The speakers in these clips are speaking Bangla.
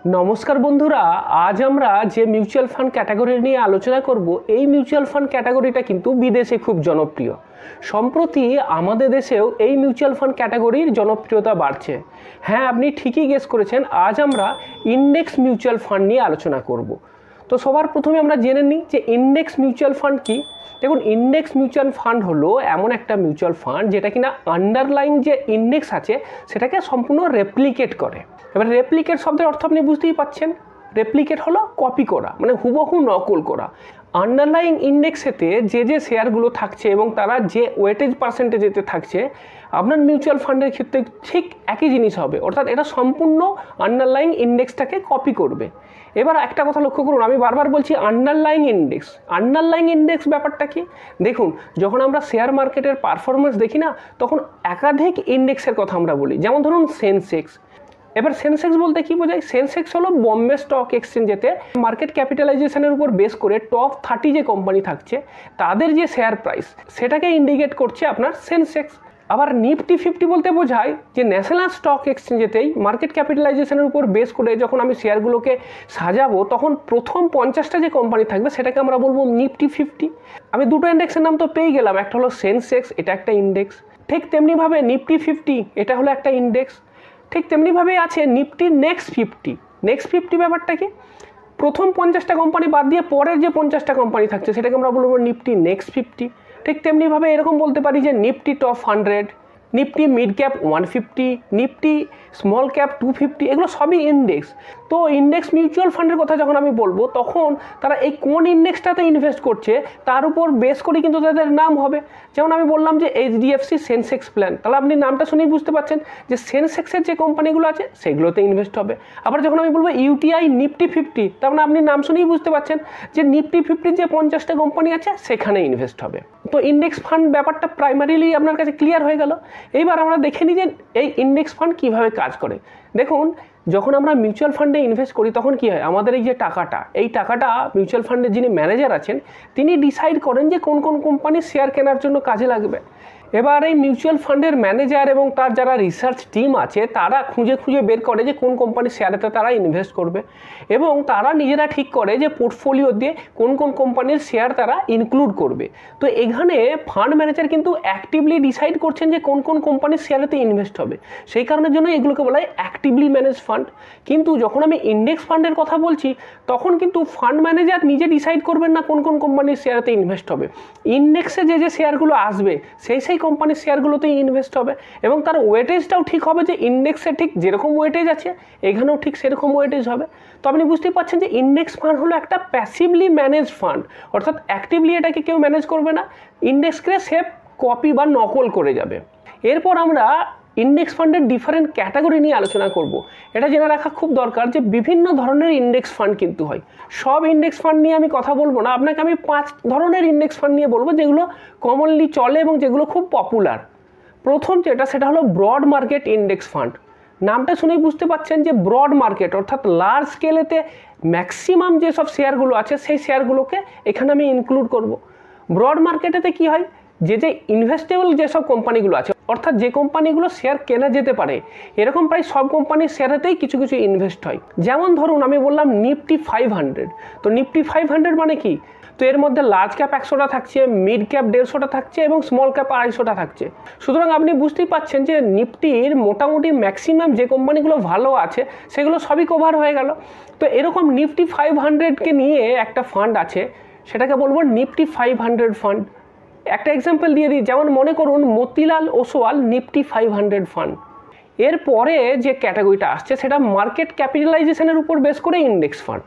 নমস্কার বন্ধুরা, আজ আমরা যে মিউচুয়াল ফান্ড ক্যাটাগরি নিয়ে আলোচনা করব এই মিউচুয়াল ফান্ড ক্যাটাগরিটা কিন্তু বিদেশে খুব জনপ্রিয়। সম্প্রতি আমাদের দেশেও এই মিউচুয়াল ফান্ড ক্যাটাগরির জনপ্রিয়তা বাড়ছে। হ্যাঁ, আপনি ঠিকই গেস করেছেন, আজ আমরা ইন্ডেক্স মিউচুয়াল ফান্ড নিয়ে আলোচনা করব। তো সবার প্রথমে আমরা জেনে নিই যে ইন্ডেক্স মিউচুয়াল ফান্ড কি। দেখুন, ইন্ডেক্স মিউচুয়াল ফান্ড হলো এমন একটা মিউচুয়াল ফান্ড যেটা কিনা আন্ডারলাইং যে ইন্ডেক্স আছে সেটাকে সম্পূর্ণ রেপ্লিকেট করে। এবার রেপ্লিকেট শব্দের অর্থ আপনি বুঝতেই পাচ্ছেন। রেপ্লিকেট হলো কপি করা, মানে হুবহু নকল করা। আন্ডারলাইং ইন্ডেক্সেতে যে শেয়ারগুলো থাকছে এবং তারা যে ওয়েটেজ পার্সেন্টেজেতে থাকছে, আপনার মিউচুয়াল ফান্ডের ক্ষেত্রে ঠিক একই জিনিস হবে, অর্থাৎ এটা সম্পূর্ণ আন্ডারলাইং ইন্ডেক্সটাকে কপি করবে। এবার একটা কথা লক্ষ্য করুন, আমি বারবার বলছি আন্ডারলাইং ইন্ডেক্স। আন্ডারলাইং ইন্ডেক্স ব্যাপারটা কি? দেখুন, যখন আমরা শেয়ার মার্কেটের পারফরমেন্স দেখি না, তখন একাধিক ইন্ডেক্সের কথা আমরা বলি। যেমন ধরুন সেন্সেক্স। এবার সেন্সেক্স বলতে কি বোঝায়? সেন্সেক্স হলো বম্বে স্টক এক্সচেঞ্জেতে মার্কেট ক্যাপিটালাইজেশনের উপর বেস করে টপ 30 যে কোম্পানি থাকছে তাদের যে শেয়ার প্রাইস সেটাকে ইন্ডিকেট করছে আপনার সেন্সেক্স। আবার নিফটি 50 বলতে বোঝায় যে ন্যাশনাল স্টক এক্সচেঞ্জেতেই মার্কেট ক্যাপিটালাইজেশনের উপর বেস করে যখন আমি শেয়ারগুলোকে সাজাবো তখন প্রথম 50টা যে কোম্পানি থাকবে সেটাকে আমরা বলবো নিফটি 50। আমি দুটো ইন্ডেক্সের নাম তো পেয়ে গেলাম, একটা হলো সেন্সেক্স, এটা একটা ইন্ডেক্স। ঠিক তেমনিভাবে নিফটি 50 এটা হলো একটা ইন্ডেক্স। ঠিক তেমনিভাবেই আছে নিফটি নেক্সট 50। নেক্সট 50 ব্যাপারটা কি? প্রথম 50টা কোম্পানি বাদ দিয়ে পরের যে 50টা কোম্পানি থাকছে সেটাকে আমরা বলবো নিফটি নেক্সট 50। ঠিক তেমনিভাবে এরকম বলতে পারি যে Nifty top 100, Nifty mid cap 150, Nifty small cap 250, এগুলো সবই ইন্ডেক্স। তো ইন্ডেক্স মিউচুয়াল ফান্ডের কথা যখন আমি বলবো তখন তারা এই কোন ইন্ডেক্সটাতে ইনভেস্ট করছে তার উপর বেস করে কিন্তু তাদের নাম হবে। যেমন আমি বললাম যে এইচডিএফসি সেন্সেক্স প্ল্যান, তাহলে আপনি নামটা শুনেই বুঝতে পারছেন যে সেন্সেক্সের যে কোম্পানিগুলো আছে সেগুলোতে ইনভেস্ট হবে। আবার যখন আমি বলবো ইউটিআই নিফটি 50, তার মানে আপনি নাম শুনেই বুঝতে পারছেন যে নিফটি 50 যে 50টা কোম্পানি আছে সেখানে ইনভেস্ট হবে। তো ইন্ডেক্স ফান্ড ব্যাপারটা প্রাইমারিলি আপনার কাছে ক্লিয়ার হয়ে গেল। এইবার আমরা দেখে নিই যে এই ইন্ডেক্স ফান্ড কীভাবে কাজ করে। দেখুন, যখন আমরা মিউচুয়াল ফান্ডে ইনভেস্ট করি তখন কি হয়, আমাদের এই যে টাকাটা, এই টাকাটা মিউচুয়াল ফান্ডের যিনি ম্যানেজার আছেন তিনি ডিসাইড করেন যে কোন কোন কোম্পানির শেয়ার কেনার জন্য কাজে লাগবে। এবার এই মিউচুয়াল ফান্ডের ম্যানেজার এবং তার যারা রিসার্চ টিম আছে তারা খুঁজে খুঁজে বের করে যে কোন কোম্পানির শেয়ারেতে তারা ইনভেস্ট করবে এবং তারা নিজেরা ঠিক করে যে পোর্টফোলিও দিয়ে কোন কোন কোম্পানির শেয়ার তারা ইনক্লুড করবে। তো এখানে ফান্ড ম্যানেজার কিন্তু অ্যাক্টিভলি ডিসাইড করছেন যে কোন কোন কোম্পানির শেয়ারেতে ইনভেস্ট হবে, সেই কারণের জন্য এগুলোকে বলা হয় অ্যাক্টিভলি ম্যানেজ ফান্ড। কিন্তু যখন আমি ইন্ডেক্স ফান্ডের কথা বলছি তখন কিন্তু ফান্ড ম্যানেজার নিজে ডিসাইড করবেন না কোন কোন কোম্পানির শেয়ারেতে ইনভেস্ট হবে। ইন্ডেক্সে যে শেয়ারগুলো আসবে সেই কোম্পানির শেয়ারগুলোতেই ইনভেস্ট হবে এবং তার ওয়েটেজটাও ঠিক হবে যে ইন্ডেক্সে ঠিক যেরকম ওয়েটেজ আছে এখানেও ঠিক সেরকম ওয়েটেজ হবে। তো আপনি বুঝতেই পারছেন যে ইন্ডেক্স ফান্ড হলো একটা প্যাসিভলি ম্যানেজ ফান্ড, অর্থাৎ অ্যাক্টিভলি এটাকে কেউ ম্যানেজ করবে না, ইন্ডেক্সকে সে কপি বা নকল করে যাবে। এরপর আমরা ইন্ডেক্স ফান্ডের ডিফারেন্ট ক্যাটাগরি নিয়ে আলোচনা করব। এটা জেনে রাখা খুব দরকার যে বিভিন্ন ধরনের ইন্ডেক্স ফান্ড কিন্তু হয়। সব ইন্ডেক্স ফান্ড নিয়ে আমি কথা বলবো না, আপনাকে আমি 5 ধরনের ইন্ডেক্স ফান্ড নিয়ে বলবো যেগুলো কমনলি চলে এবং যেগুলো খুব পপুলার। প্রথম যেটা সেটা হলো ব্রড মার্কেট ইন্ডেক্স ফান্ড। নামটা শুনেই বুঝতে পারছেন যে ব্রড মার্কেট অর্থাৎ লার্জ স্কেলেতে ম্যাক্সিমাম যেসব শেয়ারগুলো আছে সেই শেয়ারগুলোকে এখানে আমি ইনক্লুড করব। ব্রড মার্কেটেতে কি হয়, যে ইনভেস্টেবল যেসব কোম্পানিগুলো আছে অর্থাৎ যে কোম্পানিগুলো শেয়ার কেনা যেতে পারে এরকম প্রায় সব কোম্পানির শেয়ারেতেই কিছু কিছু ইনভেস্ট হয়। যেমন ধরুন আমি বললাম নিফটি 500, তো নিফটি 500 মানে কি? তো এর মধ্যে লার্জ ক্যাপ 100টা থাকছে, মিড ক্যাপ 150টা থাকছে এবং স্মল ক্যাপ 250টা থাকছে। সুতরাং আপনি বুঝতেই পাচ্ছেন যে নিফটির মোটামুটি ম্যাক্সিমাম যে কোম্পানিগুলো ভালো আছে সেগুলো সবই কভার হয়ে গেল। তো এরকম নিফটি 500কে নিয়ে একটা ফান্ড আছে, সেটাকে বলবো নিফটি 500 ফান্ড। একটা এক্সাম্পল দিয়ে দিই, যেমন মনে করুন মতিলাল ওসওয়াল নিফটি 500 ফান্ড। এরপরে যে ক্যাটাগরিটা আসছে সেটা মার্কেট ক্যাপিটালাইজেশনের উপর বেস করে ইন্ডেক্স ফান্ড।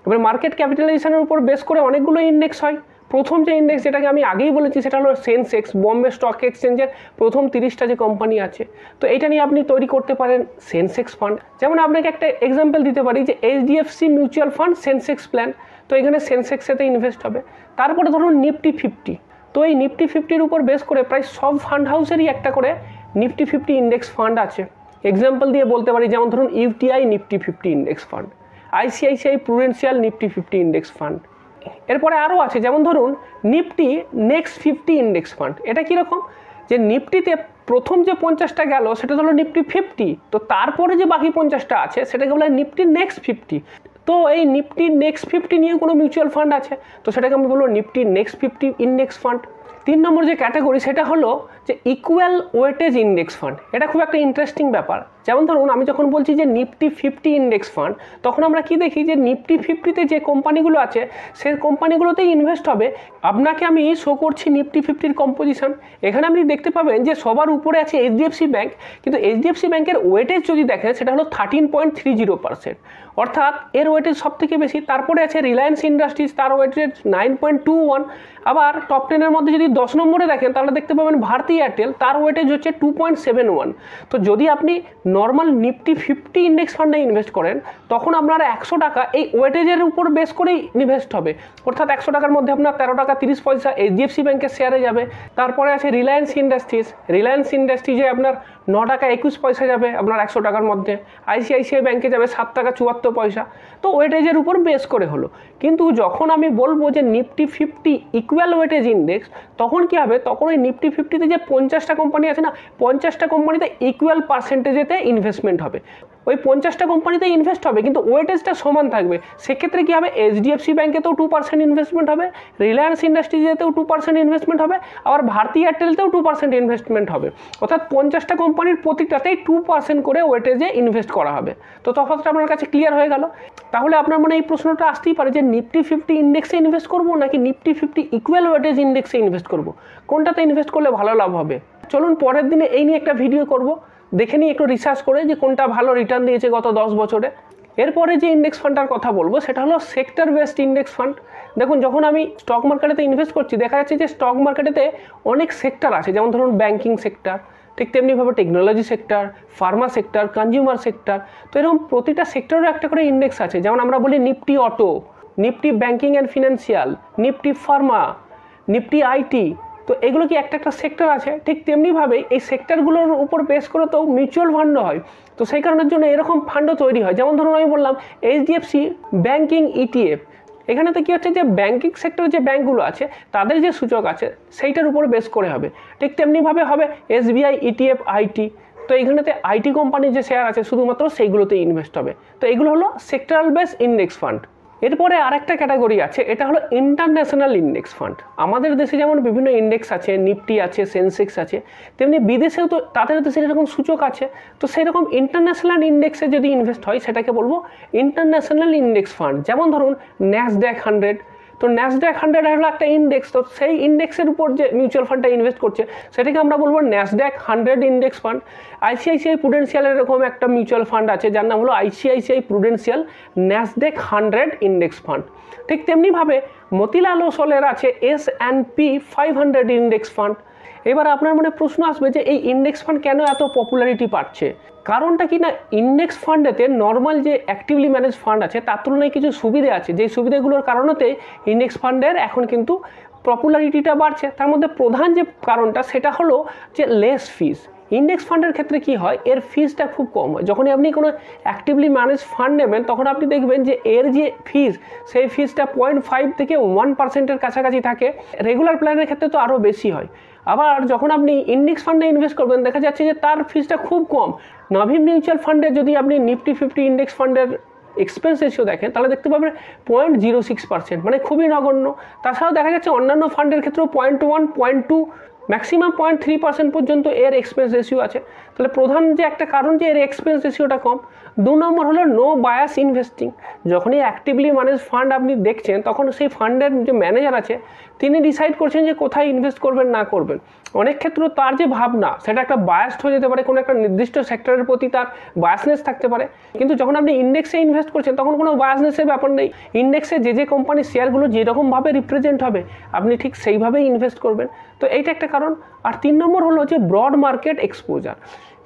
এবার মার্কেট ক্যাপিটালাইজেশনের উপর বেস করে অনেকগুলো ইন্ডেক্স হয়। প্রথম যে ইন্ডেক্স যেটাকে আমি আগেই বলেছি সেটা হলো সেন্সেক্স, বম্বে স্টক এক্সচেঞ্জের প্রথম 30টা যে কোম্পানি আছে। তো এটা নিয়ে আপনি তৈরি করতে পারেন সেন্সেক্স ফান্ড। যেমন আপনাকে একটা এক্সাম্পল দিতে পারি যে HDFC mutual fund Sensex plan, তো এখানে সেন্সেক্সেতে ইনভেস্ট হবে। তারপরে ধরুন নিফটি 50, তো এই নিফটি 50-র উপর বেস করে প্রায় সব ফান্ড হাউসেরই একটা করে নিফটি 50 ইন্ডেক্স ফান্ড আছে। এক্সাম্পল দিয়ে বলতে পারি, যেমন ধরুন UTI Nifty 50 index fund, ICICI Prudential Nifty 50 index fund. এরপরে আরও আছে, যেমন ধরুন নিফটি নেক্সট 50 ইন্ডেক্স ফান্ড। এটা কীরকম? যে নিফটিতে প্রথম যে 50টা গেল সেটা হলো নিফটি 50, তো তারপরে যে বাকি 50টা আছে সেটাকে বলা হয় নিফটি নেক্সট 50। তো এই নিফটি নেক্সট 50 নিয়ে কোনো মিউচুয়াল ফান্ড আছে, তো সেটাকে আমি বলবো নিফটি নেক্সট 50 ইন্ডেক্স ফান্ড। 3 নম্বর যে ক্যাটাগরি সেটা হলো যে ইকুয়াল ওয়েটেজ ইন্ডেক্স ফান্ড। এটা খুব একটা ইন্টারেস্টিং ব্যাপার। যেমন ধরুন আমি যখন বলছি যে নিফটি 50 ইন্ডেক্স ফান্ড, তখন আমরা কি দেখি যে নিফটি 50তে যে কোম্পানিগুলো আছে সেই কোম্পানিগুলোতেই ইনভেস্ট হবে। আপনাকে আমি শো করছি নিফটি 50-র কম্পোজিশন। এখানে আপনি দেখতে পাবেন যে সবার উপরে আছে এইচডিএফসি ব্যাঙ্ক, কিন্তু এইচডিএফসি ব্যাঙ্কের ওয়েটেজ যদি দেখেন সেটা হলো 13.30%, অর্থাৎ এর ওয়েটেজ সব থেকে বেশি। তারপরে আছে রিলায়েন্স ইন্ডাস্ট্রিজ, তার ওয়েটেজ 9.21। আবার টপ 10-এর মধ্যে যদি 10 নম্বরে দেখেন তাহলে দেখতে পাবেন ভারতী এয়ারটেল, তার ওয়েটেজ হচ্ছে 2.71। তো যদি আপনি নর্মাল নিফটি 50 ইন্ডেক্স ফান্ডে ইনভেস্ট করেন তখন আপনার 100 টাকা এই ওয়েটেজের উপর বেস করেই ইনভেস্ট হবে, অর্থাৎ 100 টাকার মধ্যে আপনার 13 টাকা 30 পয়সা এইচডিএফসি ব্যাঙ্কের শেয়ারে যাবে। তারপরে আছে রিলায়েন্স ইন্ডাস্ট্রিজে আপনার 9 টাকা 21 পয়সা যাবে আপনার 100 টাকার মধ্যে। আইসিআইসিআই ব্যাঙ্কে যাবে 7 টাকা 74 পয়সা। তো ওয়েটেজের উপর বেস করে হলো। কিন্তু যখন আমি বলবো যে নিফটি 50 ইকুয়াল ওয়েটেজ ইন্ডেক্স, তখন কি হবে, তখন ওই নিফটি 50তে যে 50টা কোম্পানি আছে না, 50টা কোম্পানিতে ইকুয়াল পার্সেন্টেজেতে ইনভেস্টমেন্ট হবে। ওই 50টা কোম্পানিতে ইনভেস্ট হবে কিন্তু ওয়েটেজটা সমান থাকবে। সেক্ষেত্রে কী হবে, এইচডিএফসি ব্যাঙ্কেতেও 2% ইনভেস্টমেন্ট হবে, রিলায়েন্স ইন্ডাস্ট্রিজেতেও 2% ইনভেস্টমেন্ট হবে, আবার ভারতী এয়ারটেলতেও 2% ইনভেস্টমেন্ট হবে। অর্থাৎ 50টা কোম্পানির প্রতিটাতেই 2% করে ওয়েটেজে ইনভেস্ট করা হবে। তো তফাৎটা আপনার কাছে ক্লিয়ার হয়ে গেল। তাহলে আপনার মনে এই প্রশ্নটা আসতেই পারে যে নিফটি 50 ইন্ডেক্সে ইনভেস্ট করবো নাকি নিফটি 50 ইকুয়াল ওয়েটেজ ইন্ডেক্সে ইনভেস্ট করব, কোনটাতে ইনভেস্ট করলে ভালো লাভ হবে। চলুন পরের দিনে এই নিয়ে একটা ভিডিও করব, দেখে নিই একটু রিসার্চ করে যে কোনটা ভালো রিটার্ন দিয়েছে গত 10 বছরে। এরপরে যে ইন্ডেক্স ফান্ডটার কথা বলবো সেটা হলো সেক্টর বেসড ইন্ডেক্স ফান্ড। দেখুন যখন আমি স্টক মার্কেটেতে ইনভেস্ট করছি দেখা যাচ্ছে যে স্টক মার্কেটেতে অনেক সেক্টর আছে, যেমন ধরুন ব্যাঙ্কিং সেক্টর, ঠিক তেমনিভাবে technology sector, Pharma sector, consumer sector. তো এরকম প্রতিটা সেক্টরের একটা করে ইন্ডেক্স আছে। যেমন আমরা বলি Nifty auto, Nifty banking and financial, Nifty Pharma, Nifty IT. তো এগুলো কি একটা সেক্টর আছে, ঠিক তেমনিভাবে এই সেক্টরগুলোর উপর বেস করে তো মিউচুয়াল ফান্ডও হয়। তো সেই কারণের জন্য এরকম ফান্ডও তৈরি হয়। যেমন ধরুন আমি বললাম এইচডিএফসি ব্যাঙ্কিং ইটিএফ, এখানেতে কি হচ্ছে যে ব্যাঙ্কিং সেক্টরে যে ব্যাঙ্কগুলো আছে তাদের যে সূচক আছে সেইটার উপর বেস করে হবে। ঠিক তেমনিভাবে হবে এসবিআই ইটিএফ আইটি, তো এইখানেতে আইটি কোম্পানির যে শেয়ার আছে শুধুমাত্র সেইগুলোতেই ইনভেস্ট হবে। তো এগুলো হলো সেক্টরাল বেস ইন্ডেক্স ফান্ড। এরপরে আরেকটা ক্যাটাগরি আছে, এটা হলো ইন্টারন্যাশনাল ইন্ডেক্স ফান্ড। আমাদের দেশে যেমন বিভিন্ন ইন্ডেক্স আছে, নিফটি আছে, সেন্সেক্স আছে, তেমনি বিদেশেও তো তাদের দেশে এরকম সূচক আছে। তো সেই রকম ইন্টারন্যাশনাল ইন্ডেক্সে যদি ইনভেস্ট হয় সেটাকে বলবো ইন্টারন্যাশনাল ইন্ডেক্স ফান্ড। যেমন ধরুন ন্যাসড্যাক 100, তো ন্যাসড্যাক 100 হলো একটা ইন্ডেক্স, তো সেই ইন্ডেক্সের উপর যে মিউচুয়াল ফান্ডটা ইনভেস্ট করছে সেটাকে আমরা বলবো ন্যাসড্যাক 100 ইন্ডেক্স ফান্ড। আইসিআইসিআই প্রুডেন্সিয়ালের এরকম একটা মিউচুয়াল ফান্ড আছে যার নাম হলো ICICI Prudential Nasdaq 100 index fund. ঠিক তেমনিভাবে মতিলাল ওসলের আছে S&P 500 ইন্ডেক্স ফান্ড। এবার আপনার মনে প্রশ্ন আসবে যে এই ইন্ডেক্স ফান্ড কেন এত পপুলারিটি পাচ্ছে। কারণটা কি না, ইন্ডেক্স ফান্ডেতে নর্মাল যে অ্যাক্টিভলি ম্যানেজ ফান্ড আছে তার তুলনায় কিছু সুবিধা আছে, যেই সুবিধাগুলোর কারণেতে ইন্ডেক্স ফান্ডের এখন কিন্তু পপুলারিটিটা বাড়ছে। তার মধ্যে প্রধান যে কারণটা সেটা হলো যে লেস ফিস। ইন্ডেক্স ফান্ডের ক্ষেত্রে কি হয়, এর ফিসটা খুব কম হয়। যখনই আপনি কোনো অ্যাক্টিভলি ম্যানেজ ফান্ড নেবেন তখন আপনি দেখবেন যে এর যে ফিস সেই ফিসটা 0.5 থেকে 1%-এর কাছাকাছি থাকে। রেগুলার প্ল্যানের ক্ষেত্রে তো আরও বেশি হয়। আবার যখন আপনি ইন্ডেক্স ফান্ডে ইনভেস্ট করবেন দেখা যাচ্ছে যে তার ফিসটা খুব কম। নাভি মিউচুয়াল ফান্ডে যদি আপনি নিফটি 50 ইন্ডেক্স ফান্ডের এক্সপেন্স রেশিও দেখেন তাহলে দেখতে পাবেন 0.06%, মানে খুবই নগণ্য। তাছাড়াও দেখা যাচ্ছে অন্যান্য ফান্ডের ক্ষেত্রেও 0.1, 0.2, ম্যাক্সিমাম 0.3% পর্যন্ত এর এক্সপেন্স রেশিও আছে। তাহলে প্রধান যে একটা কারণ যে এর এক্সপেন্স রেশিওটা কম। 2 নম্বর হলো নো বায়াস ইনভেস্টিং। যখনই অ্যাক্টিভলি ম্যানেজ ফান্ড আপনি দেখছেন তখন সেই ফান্ডের যে ম্যানেজার আছে তিনি ডিসাইড করছেন যে কোথায় ইনভেস্ট করবেন না করবেন। অনেক ক্ষেত্রে তার যে ভাবনা সেটা একটা বায়াসড হয়ে যেতে পারে, কোনো একটা নির্দিষ্ট সেক্টরের প্রতি তার বায়াসনেস থাকতে পারে। কিন্তু যখন আপনি ইন্ডেক্সে ইনভেস্ট করছেন তখন কোনো বায়াসনেসের ব্যাপার নেই। ইন্ডেক্সে যে কোম্পানির শেয়ারগুলো যেরকমভাবে রিপ্রেজেন্ট হবে আপনি ঠিক সেইভাবেই ইনভেস্ট করবেন। তো এইটা একটা কারণ। আর 3 নম্বর হলো যে ব্রড মার্কেট এক্সপোজার।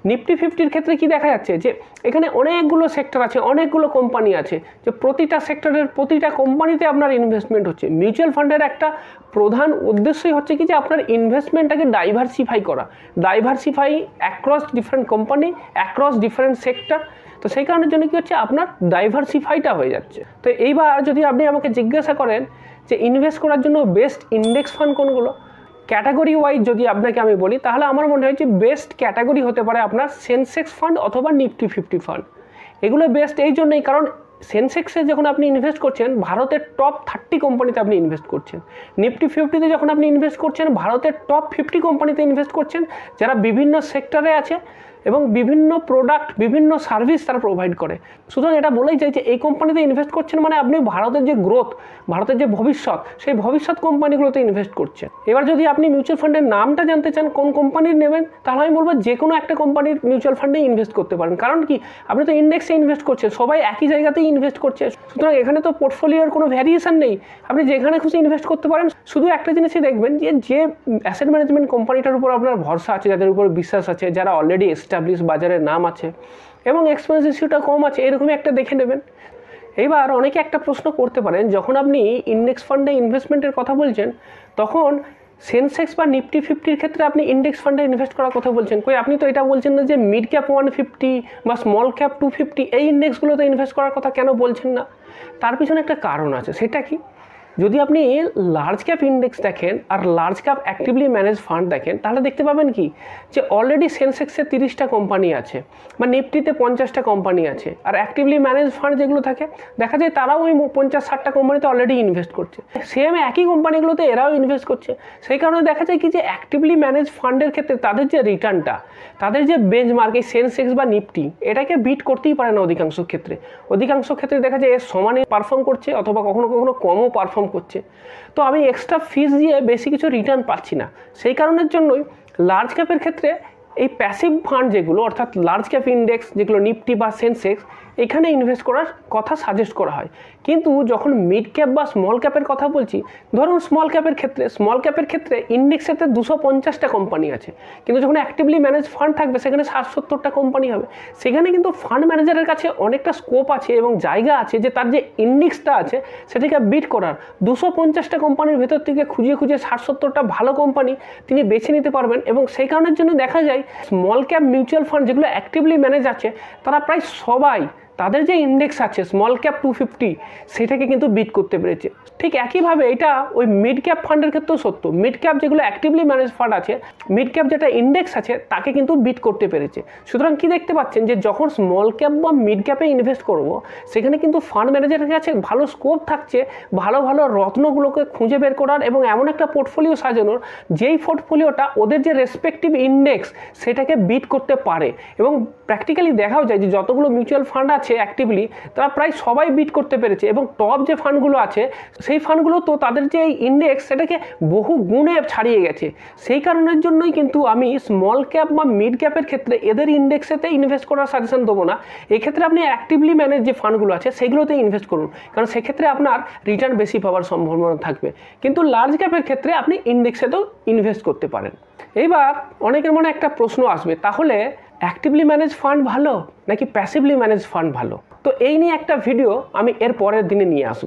নিফটি 50-র ক্ষেত্রে কি দেখা যাচ্ছে যে এখানে অনেকগুলো সেক্টর আছে, অনেকগুলো কোম্পানি আছে, যে প্রতিটা সেক্টরের প্রতিটা কোম্পানিতে আপনার ইনভেস্টমেন্ট হচ্ছে। মিউচুয়াল ফান্ডের একটা প্রধান উদ্দেশ্যই হচ্ছে কি যে আপনার ইনভেস্টমেন্টটাকে ডাইভার্সিফাই করা, diversify across different company, across different sector. তো সেই কারণের জন্য কি হচ্ছে আপনার ডাইভার্সিফাইটা হয়ে যাচ্ছে। তো এইবার যদি আপনি আমাকে জিজ্ঞাসা করেন যে ইনভেস্ট করার জন্য বেস্ট ইন্ডেক্স ফান্ড কোনগুলো, ক্যাটাগরি ওয়াইজ যদি আপনাকে আমি বলি, তাহলে আমার মনে হয় যে বেস্ট ক্যাটাগরি হতে পারে আপনার সেন্সেক্স ফান্ড অথবা নিফটি 50 ফান্ড। এগুলো বেস্ট এই জন্যই কারণ সেন্সেক্সে যখন আপনি ইনভেস্ট করছেন ভারতের টপ 30 কোম্পানিতে আপনি ইনভেস্ট করছেন, নিফটি 50তে যখন আপনি ইনভেস্ট করছেন ভারতের টপ 50 কোম্পানিতে ইনভেস্ট করছেন যারা বিভিন্ন সেক্টরে আছে এবং বিভিন্ন প্রোডাক্ট বিভিন্ন সার্ভিস তারা প্রোভাইড করে। সুতরাং এটা বলেই যায় যে এই কোম্পানিতে ইনভেস্ট করছেন মানে আপনি ভারতের যে গ্রোথ, ভারতের যে ভবিষ্যৎ, সেই ভবিষ্যৎ কোম্পানিগুলোতে ইনভেস্ট করছেন। এবার যদি আপনি মিউচুয়াল ফান্ডের নামটা জানতে চান কোন কোম্পানির নেবেন, তাহলে আমি বলবো যে কোনো একটা কোম্পানির মিউচুয়াল ফান্ডে ইনভেস্ট করতে পারেন। কারণ কি, আপনি তো ইন্ডেক্সে ইনভেস্ট করছেন, সবাই একই জায়গাতেই ইনভেস্ট করছে, সুতরাং এখানে তো পোর্টফোলিওর কোনো ভ্যারিয়েশন নেই, আপনি যেখানে খুশি ইনভেস্ট করতে পারেন। শুধু একটা জিনিসই দেখবেন যে অ্যাসেট ম্যানেজমেন্ট কোম্পানিটার উপর আপনার ভরসা আছে, যাদের উপর বিশ্বাস আছে, যারা অলরেডি এস্টাবলিশ, বাজারের নাম আছে এবং এক্সপেন্স রেশিওটা কম আছে, এরকমই একটা দেখে নেবেন। এইবার অনেকে একটা প্রশ্ন করতে পারেন, যখন আপনি ইন্ডেক্স ফান্ডে ইনভেস্টমেন্টের কথা বলছেন তখন সেন্সেক্স বা নিফটি 50-র ক্ষেত্রে আপনি ইন্ডেক্স ফান্ডে ইনভেস্ট করার কথা বলছেন, কই আপনি তো এটা বলছেন না যে মিড ক্যাপ 150 বা স্মল ক্যাপ 250 এই ইন্ডেক্সগুলোতে ইনভেস্ট করার কথা কেন বলছেন না? তার পিছনে একটা কারণ আছে। সেটা কি, যদি আপনি লার্জ ক্যাপ ইন্ডেক্স দেখেন আর large cap actively manage fund দেখেন, তাহলে দেখতে পাবেন কি যে অলরেডি সেন্সেক্সে 30টা কোম্পানি আছে বা নিফটিতে 50টা কোম্পানি আছে, আর অ্যাক্টিভলি ম্যানেজ ফান্ড যেগুলো থাকে দেখা যায় তারাও ওই 50-60টা কোম্পানিতে অলরেডি ইনভেস্ট করছে, সেম একই কোম্পানিগুলোতে এরাও ইনভেস্ট করছে। সেই কারণে দেখা যায় কি যে অ্যাক্টিভলি ম্যানেজ ফান্ডের ক্ষেত্রে তাদের যে রিটার্নটা, তাদের যে বেঞ্চমার্ক এই সেন্সেক্স বা নিফটি, এটাকে বিট করতেই পারে না অধিকাংশ ক্ষেত্রে। অধিকাংশ ক্ষেত্রে দেখা যায় এর সমানে পারফর্ম করছে অথবা কখনো কখনো কমও পারফর্ম করছে। তো আমি এক্সট্রা ফিস দিয়ে বেশি কিছু রিটার্ন পাচ্ছি না। সেই কারণের জন্যই লার্জ ক্যাপের ক্ষেত্রে এই প্যাসিভ ফান্ড যেগুলো, অর্থাৎ লার্জ ক্যাপ ইন্ডেক্স যেগুলো নিফটি বা সেন্সেক্স, এখানে ইনভেস্ট করার কথা সাজেস্ট করা হয়। কিন্তু যখন মিড ক্যাপ বা স্মল ক্যাপের কথা বলছি, ধরুন স্মল ক্যাপের ক্ষেত্রে ইন্ডেক্সেতে 250টা কোম্পানি আছে, কিন্তু যখন অ্যাক্টিভলি ম্যানেজ ফান্ড থাকবে সেখানে 60-70টা কোম্পানি হবে। সেখানে কিন্তু ফান্ড ম্যানেজারের কাছে অনেকটা স্কোপ আছে এবং জায়গা আছে যে তার যে ইন্ডেক্সটা আছে সেটাকে বিট করার। 250টা কোম্পানির ভেতর থেকে খুঁজে 60-70টা ভালো কোম্পানি তিনি বেছে নিতে পারবেন। এবং সেই কারণের জন্য দেখা যায় স্মল ক্যাপ মিউচুয়াল ফান্ড যেগুলো অ্যাক্টিভলি ম্যানেজ আছে, তারা প্রায় সবাই তাদের যে ইন্ডেক্স আছে স্মল ক্যাপ 250 সেটাকে কিন্তু বিট করতে পেরেছে। ঠিক একইভাবে এটা ওই মিড ক্যাপ ফান্ডের ক্ষেত্রেও সত্য। মিড ক্যাপ যেগুলো অ্যাক্টিভলি ম্যানেজ ফান্ড আছে, মিড ক্যাপ যেটা ইন্ডেক্স আছে তাকে কিন্তু বিট করতে পেরেছে। সুতরাং কি দেখতে পাচ্ছেন যে যখন স্মল ক্যাপ বা মিড ক্যাপে ইনভেস্ট করব, সেখানে কিন্তু ফান্ড ম্যানেজারের কাছে ভালো স্কোপ থাকছে ভালো ভালো রত্নগুলোকে খুঁজে বের করার এবং এমন একটা পোর্টফোলিও সাজানোর যেই পোর্টফোলিওটা ওদের যে রেসপেক্টিভ ইন্ডেক্স সেটাকে বিট করতে পারে। এবং প্র্যাকটিক্যালি দেখাও যায় যে যতগুলো মিউচুয়াল ফান্ড আছে অ্যাক্টিভলি, তারা প্রায় সবাই বিট করতে পেরেছে। এবং টপ যে ফান্ডগুলো আছে সেই ফান্ডগুলো তো তাদের যে ইন্ডেক্স সেটাকে বহু গুণে ছাড়িয়ে গেছে। সেই কারণের জন্যই কিন্তু আমি স্মল ক্যাপ বা মিড ক্যাপের ক্ষেত্রে এদের ইন্ডেক্সেতে ইনভেস্ট করার সাজেশন দেবো না। এক্ষেত্রে আপনি অ্যাক্টিভলি ম্যানেজ যে ফান্ডগুলো আছে সেগুলোতে ইনভেস্ট করুন, কারণ সেক্ষেত্রে আপনার রিটার্ন বেশি পাওয়ার সম্ভাবনা থাকবে। কিন্তু লার্জ ক্যাপের ক্ষেত্রে আপনি ইন্ডেক্সেতেও ইনভেস্ট করতে পারেন। এইবার অনেকের মনে একটা প্রশ্ন আসবে, তাহলে অ্যাক্টিভলি ম্যানেজ ফান্ড ভালো নাকি প্যাসিভলি ম্যানেজ ফান্ড ভালো? তো এই নিয়ে একটা ভিডিও আমি এর পরের দিনে নিয়ে আসবো।